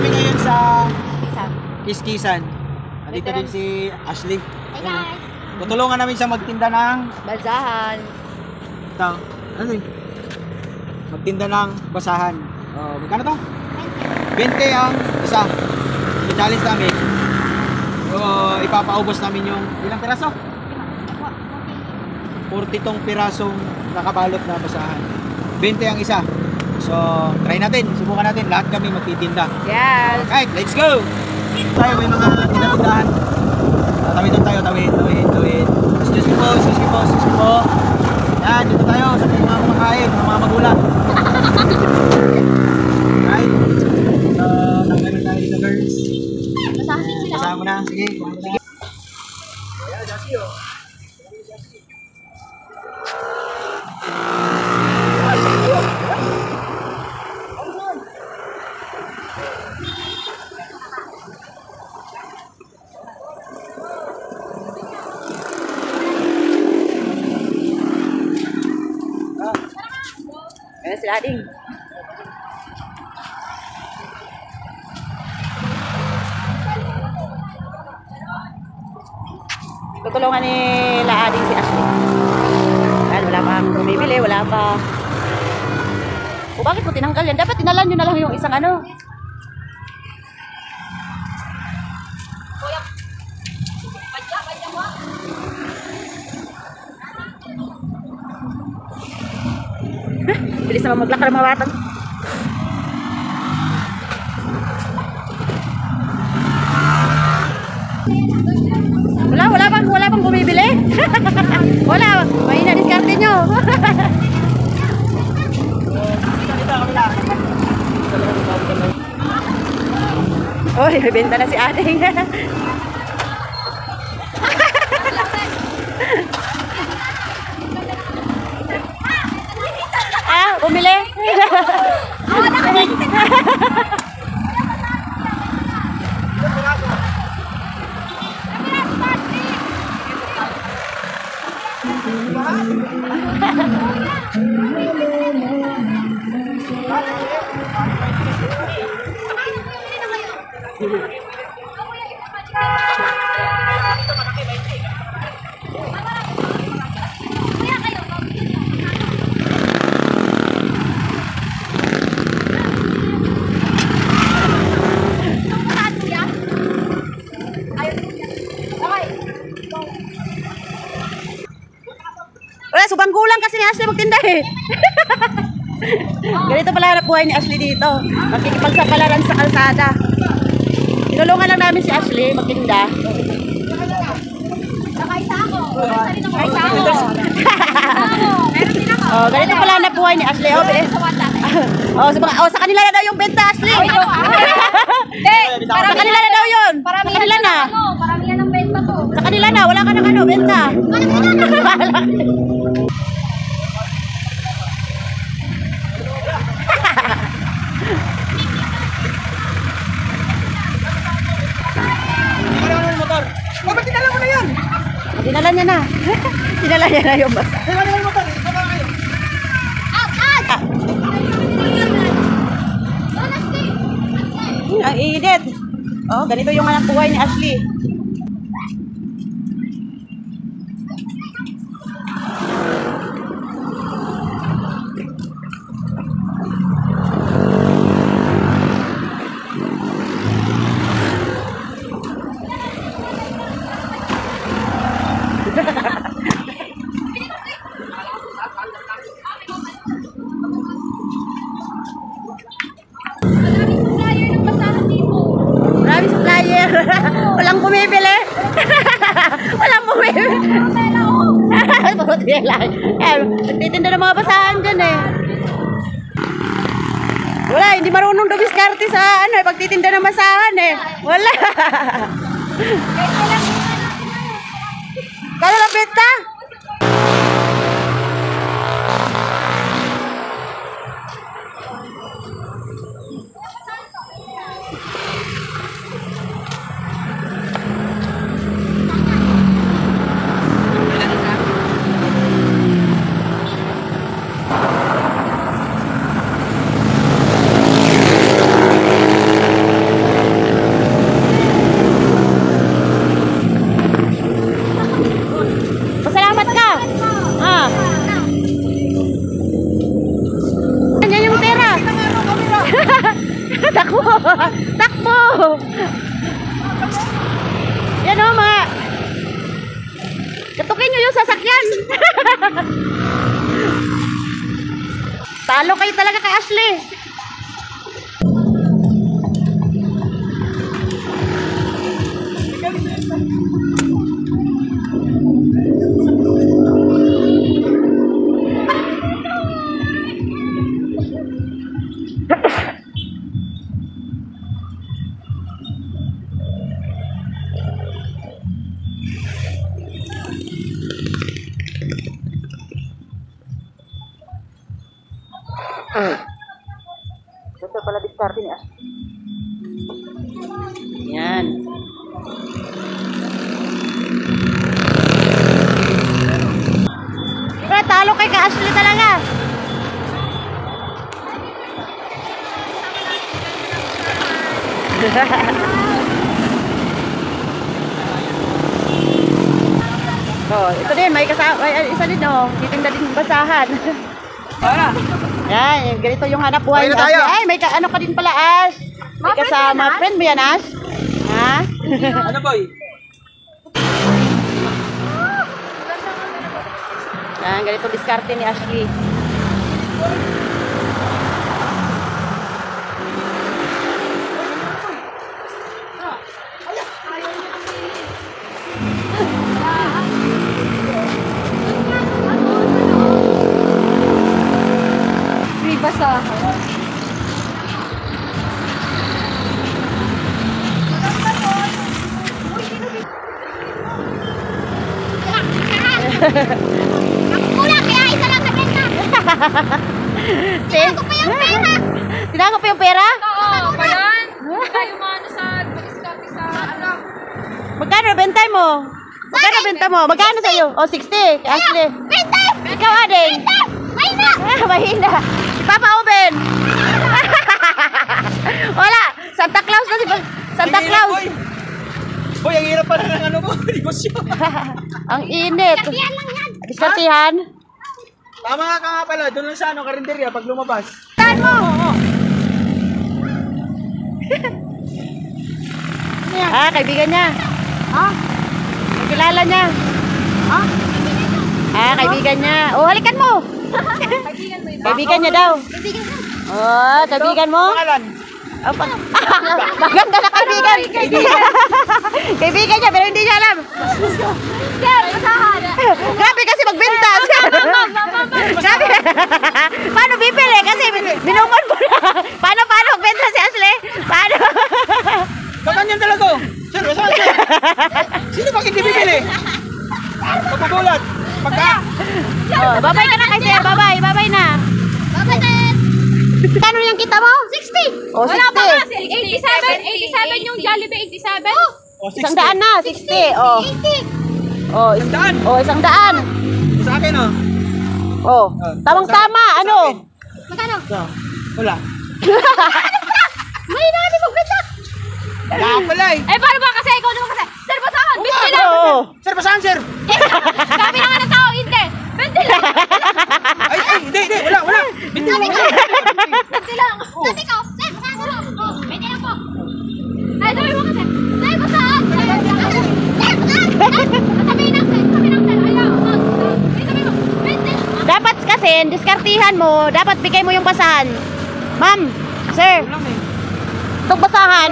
kami ngayon sa Kisan. Kiskisan. Nandito din si Ashley. Hey guys! Tutulungan namin siya magtinda ng Bazahan. ano yun? Magtinda ng basahan. Magkano to? 20 ang isa. I-challenge namin. Ipapaubos namin yung ilang piraso? 40 tong pirasong nakabalot na basahan. 20 ang isa. So, try natin. Subukan natin. Lahat kami magtitinda. Yes! Alright, let's go! Tayo, may mga tinatindahan. Tawid doon tayo, tawid. Excuse me po. Yan, dito tayo sa mga kumakain, mga magulang. Right? So, tanggalin tayo dito, girls. Basahan din sila. Basahan mo na. Sige, kumain mo na. Ayan, Jassy, oh. Ayan sila ading. Tutulungan ni Laading si Ashley. Ayan, wala pa bumibili, wala pa. O bakit mo tinanggal yan? Dapat tinalan nyo na lang yung isang ano. Bilis naman maglakad ang mga batang. Wala bang bumibili? Wala, mahina diskarte nyo. Uy, may benta na si Ading. Bumili? Wala, subang gulang kasi ni Ashley magtinda eh. Ganito pala buhay ni Ashley dito. Magkikipagsapalaran sa kalsada. Tinulungan lang namin si Ashley magtinda. Kaisa ako. Ganito pala na buhay ni Ashley. Sa kanila na daw yung benta, Ashley. Sa kanila na daw yun. Sa kanila na. Paramihan ng benta to. Sa kanila na, wala ka ng ano, benta. Bakit tinala mo na yan? Dinala niya na. Dinala niya na yung basta. Tinala mo yung motor. Baba kayo. Ang init. Oh, ganito yung anak buhay ni Ashley. Maraming supplier. Walang bumibili. Walang bumibili. Puro tela. Nagtitinda ng mga basahan dyan eh. Wala, hindi marunong dumiskarte sa ano eh, pagtitinda ng basahan eh. Wala. Kala lang benta? Yan o, mga... Katukin nyo yung sasakyan. Talo kayo talaga kay Ashley. Ito pala diskarte ni Ashley. Yan. Kaya talo kay Ashley talaga. Oh, ito din, may kasama, isa din oh, titinda din basahan. Yan, ganito yung hanap buhay ni Ash. Ay, may ano ka din pala, Ash. May kasama. Friend mo yan, Ash? Ha? Ano boy? Yan, ganito diskarte ni Ashley. Basa. Kulang kaya isa lang sa benta. Tinako pa yung pera. Tinako pa yung pera? Oo, pa yan. Tayo mga sa pag-discount sa ano. Magkano benta mo? Magkano benta mo? Magkano sa'yo? O, 60. Ashley. Benta! Ikaw, Ading. Benta! Mahina! Mahina. Si Papa Oben. Wala. Santa Claus na si Santa Claus. Boy, ang hirap pala ng ano mo, negosyo. Ang init. Yan lang yan. Diskartihan. Tama ka nga pala, doon lang sa ano, karinderya, pag lumabas. Tan mo. Kaibigan niya. Ha? Kilala niya. Ha? Kaibigan niya. Oh, halikan mo. Kaibigan mo yun. Kaibigan niya daw. Kaibigan ka. Oh, kaibigan mo. Pangalan? Maganda na kaibigan. Kaibigan niya, pero hindi niya alam. Sir, basahan. Grabe kasi magbenta. Grabe. Paano bibili? Kasi binungon mo na. Paano magbenta si Ashley? Paano? Kaganyan talaga. Sir, saan sir? Sino bang hindi bibili? Pagpagulat. Pagka. Oh, babay ka na kay sir. Babay na. Babatet! Kano yung kita mo? 60! Oh, Wala pa nga. 60. 87 yung Jollibee, 87. O, 100 na, 60. Oh. 80! Oh, 100. oh, 100. Sa akin, oh. Oh, tamang-tama. Ano? Magkano? So, wala. May na, di magbenta! Wala ka pala eh. Eh, paano ba kasi? Ikaw naman kasi. Sir, basahan. 20 lang. Oo. Sir, basahan sir. Sabi na nga ng tao, hindi. 20 lang. Ay, hindi, wala. Binti mo. 20 lang. Sabi ko, sir, basahan ko lang. Oh, pwede lang po. Ay, sabi mo kasi. Sir, basahan! Sir, basahan! Sabi ng sir. Ayaw. Sabi mo. 20. Dapat kasi, diskartihan mo, dapat bigay mo yung basahan. Ma'am, sir, Wala eh. itong basahan,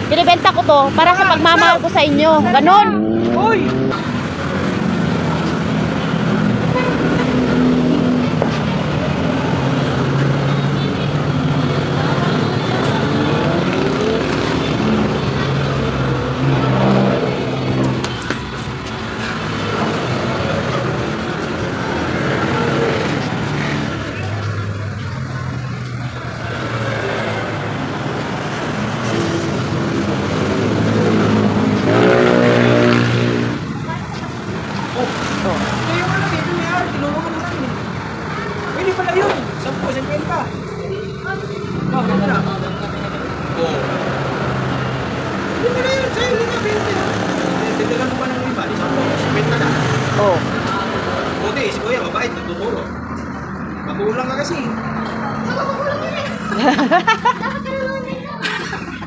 binibenta ko to para sa pagmamahal ko sa inyo. Ganon. Uy!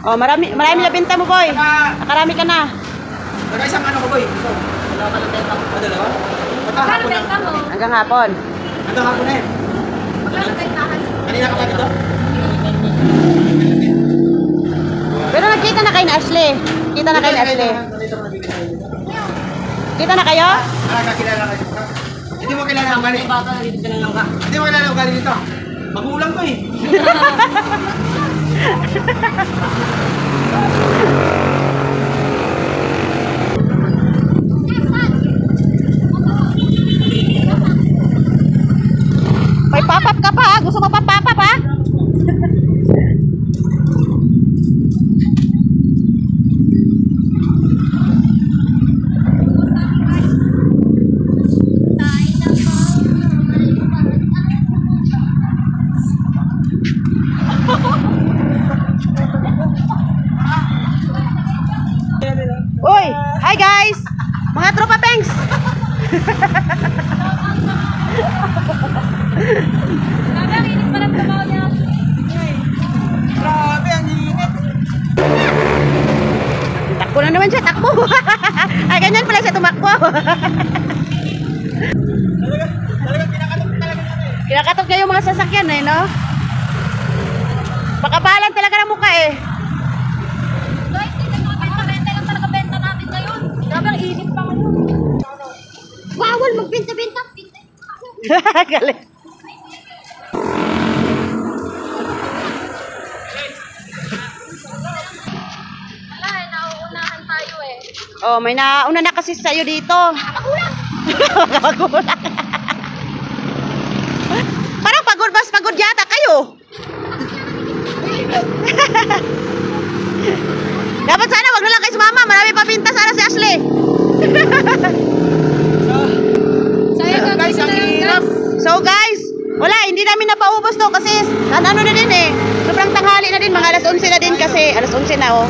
Oh, marami na benta mo, boy. Nakarami ka na. Saka isang ano ko boy. Ito. Dalawa pa lang tayo. Dalawa? Magkano Hapon na. benta mo? Hanggang hapon. Hanggang hapon na yun. Magkano bentahan? Kanina ka pa dito? Pero nagkita na kayo na Ashley. Kita na kayo na Ashley. Kita na kayo? Kakilala kayo. Hindi mo kilala ang galing. Hindi mo kilala ang galing dito. Magulang ko eh. May papap ka pa. Gusto mo pa papap ha? Uy! Hi guys! Mga tropa pengs! Grabe, ang init pa ng trabaho niya. Grabe, ang init. Takbo na naman siya, takbo! Ay, ganyan pala siya tumakbo. Talagang kinakatok talaga namin. Kinakatok niya yung mga sasakyan eh, no? Pakabalan talaga ng mukha eh. Guys, hindi mga benta-benta lang talaga benta natin ngayon. Grabe, ang init pa ngayon. Bawal magbenta-benta. Galing. Wala, nauunahan tayo eh. Oh, may nauna na kasi sa'yo dito. Magulang. Parang pagod, mas pagod yata kayo. Dapat sana wag na lang kayo sumama. Marami pa pinta sana si Ashley. Sayang Guys, gagawin ang na lang hirap. guys. So guys, wala, hindi namin napaubos to kasi ano na din eh. Sobrang tanghali na din, mga alas 11 na din kasi. Alas 11 na oh.